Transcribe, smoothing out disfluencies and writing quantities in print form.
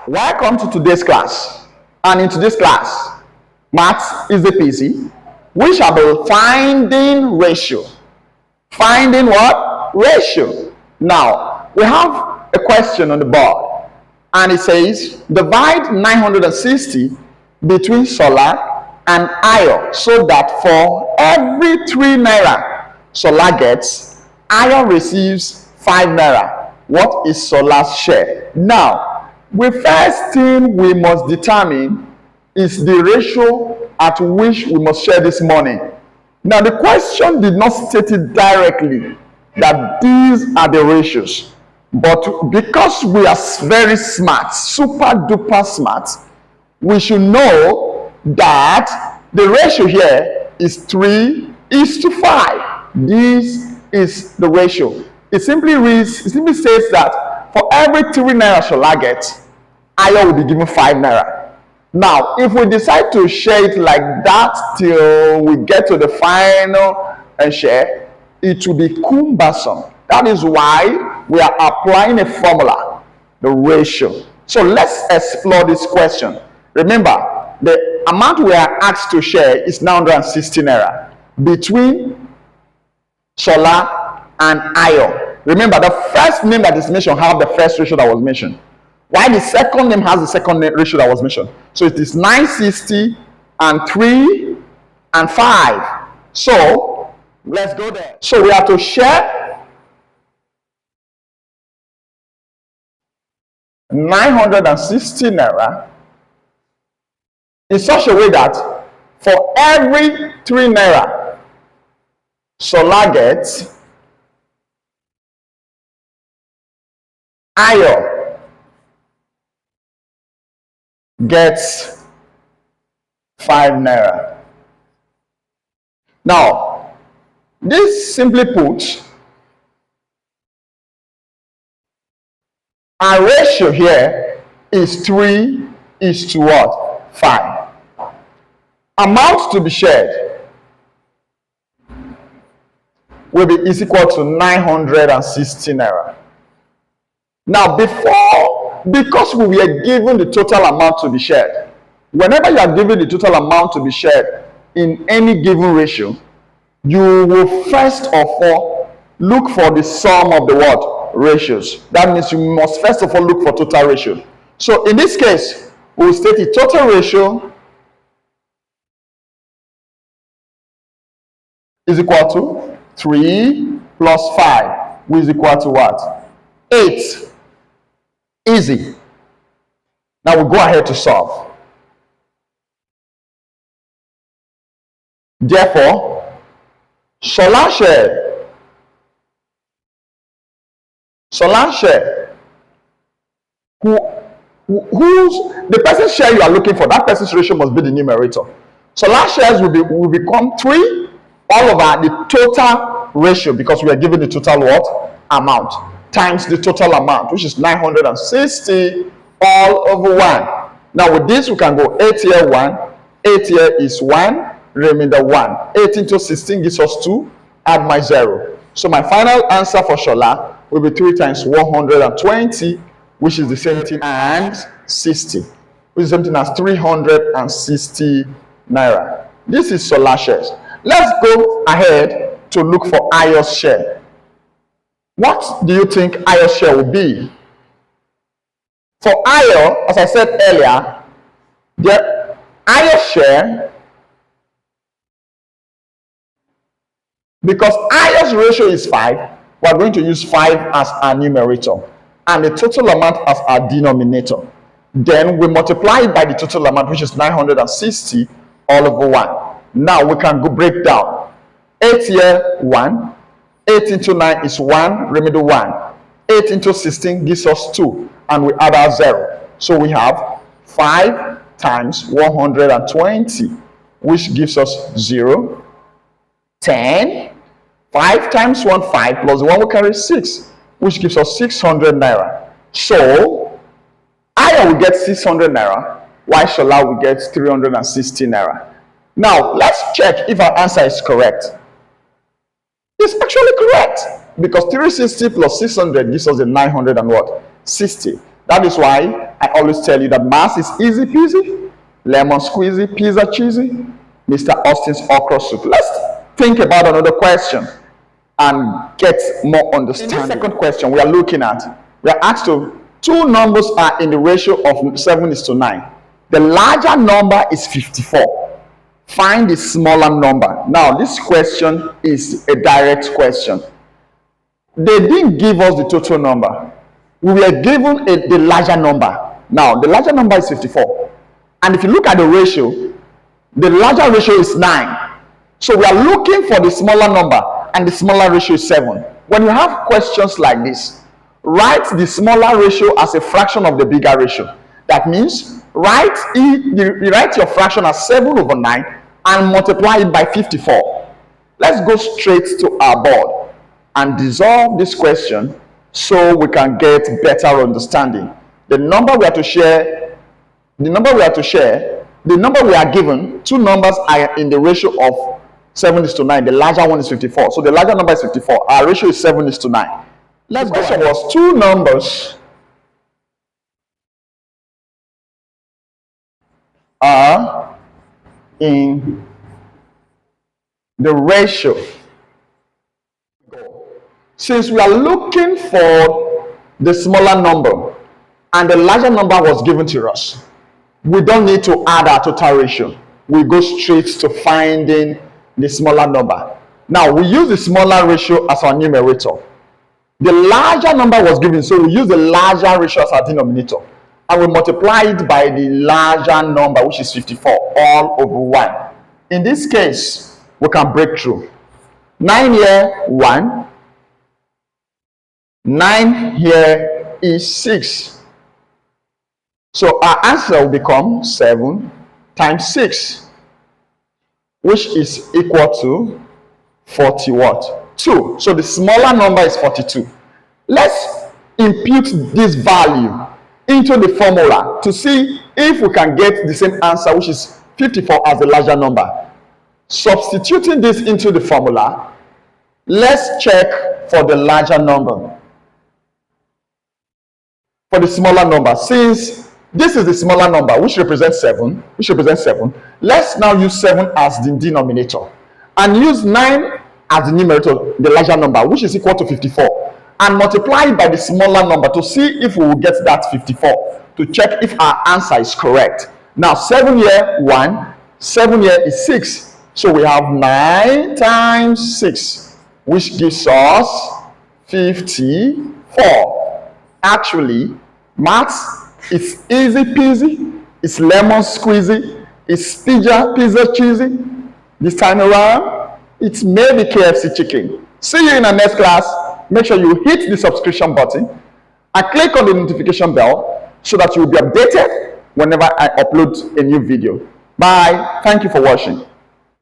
Welcome to today's class. And in today's class, maths is the PC. We shall be finding ratio. Finding what? Ratio. Now, we have a question on the board. And it says, divide 960 between Sola and Ayo so that for every 3 naira Sola gets, Ayo receives 5 naira. What is Sola's share? Now, the first thing we must determine is the ratio at which we must share this money. Now, the question did not state it directly that these are the ratios. But because we are very smart, super duper smart, we should know that the ratio here is 3:5. This is the ratio. It simply says that for every 3 naira Shola gets, Ayo will be given 5 naira. Now, if we decide to share it like that till we get to the final share, it will be cumbersome. That is why we are applying a formula, the ratio. So let's explore this question. Remember, the amount we are asked to share is 960 naira between Shola and Ayo. Remember, the first name that is mentioned has the first ratio that was mentioned, while the second name has the second ratio that was mentioned. So it is 960 and 3 and 5. So let's go there. So we have to share 960 naira in such a way that for every 3 naira Sola gets, Ayo gets 5 naira. Now, this simply put, our ratio here is 3:5. Amount to be shared will be equal to 960 naira. Now, because we were given the total amount to be shared, whenever you are given the total amount to be shared in any given ratio, you will first of all look for the sum of the what? Ratios. That means you must first of all look for total ratio. So in this case, we will state the total ratio is equal to 3 plus 5, which is equal to what? 8. Easy. Now we go ahead to solve. Therefore, Sola share, who's the person's share you are looking for, that person's ratio must be the numerator. Sola shares will become 3 all over the total ratio, because we are given the total what? Amount, times the total amount, which is 960 all over 1. Now with this we can go 8 here 1, 8 here is 1, remainder 1. 8 into 16 gives us 2, add my 0. So my final answer for Shola will be 3 times 120, which is the same thing as 60, which is something as 360 naira. This is Sola shares. Let's go ahead to look for Ayo's share. What do you think Ayo's share will be? For Ayo, as I said earlier, the Ayo's share, because Ayo's ratio is 5, we are going to use 5 as our numerator and the total amount as our denominator. Then we multiply it by the total amount, which is 960 all over 1. Now we can go break down. 8 here 1, 8 into 9 is 1, remainder 1. 8 into 16 gives us 2, and we add our 0. So we have 5 times 120, which gives us 0. 10. 5 times 1, 5, plus the 1 we carry 6, which gives us 600 naira. So Ayo will get 600 naira, while Shola will get 360 naira. Now let's check if our answer is correct. It's actually correct, because 360 plus 600 gives us the 960. That is why I always tell you that maths is easy peasy, lemon squeezy, pizza cheesy, Mr. Austin's okra soup. Let's think about another question and get more understanding. In the second question we are looking at, we are asked to, two numbers are in the ratio of 7:9. The larger number is 54. Find the smaller number. Now, this question is a direct question. They didn't give us the total number. We were given the larger number. Now, the larger number is 54. And if you look at the ratio, the larger ratio is 9. So we are looking for the smaller number, and the smaller ratio is 7. When you have questions like this, write the smaller ratio as a fraction of the bigger ratio. That means write your fraction as 7/9 and multiply it by 54. Let's go straight to our board and dissolve this question so we can get better understanding. The number we are to share, the number we are given, two numbers are in the ratio of 7:9. The larger one is 54. So the larger number is 54. Our ratio is 7:9. Let's go. The question was two numbers are in the ratio. Since we are looking for the smaller number and the larger number was given to us, we don't need to add our total ratio. We go straight to finding the smaller number. Now we use the smaller ratio as our numerator. The larger number was given, so we use the larger ratio as our denominator, and we multiply it by the larger number, which is 54, all over 1. In this case, we can break through. 9 here, 1. 9 here is 6. So our answer will become 7 times 6, which is equal to 40 what? 2. So the smaller number is 42. Let's impute this value into the formula to see if we can get the same answer, which is 54, as the larger number. Substituting this into the formula, let's check for the larger number. For the smaller number, since this is the smaller number, which represents 7, let's now use 7 as the denominator and use 9 as the numerator, the larger number, which is equal to 54, and multiply it by the smaller number to see if we will get that 54, to check if our answer is correct. Now 7 here, 1, 7 here is 6, so we have 9 times 6, which gives us 54. Actually, maths is easy peasy, it's lemon squeezy, it's pizza cheesy. This time around, it's maybe KFC chicken. See you in the next class. Make sure you hit the subscription button and click on the notification bell so that you will be updated whenever I upload a new video. Bye. Thank you for watching.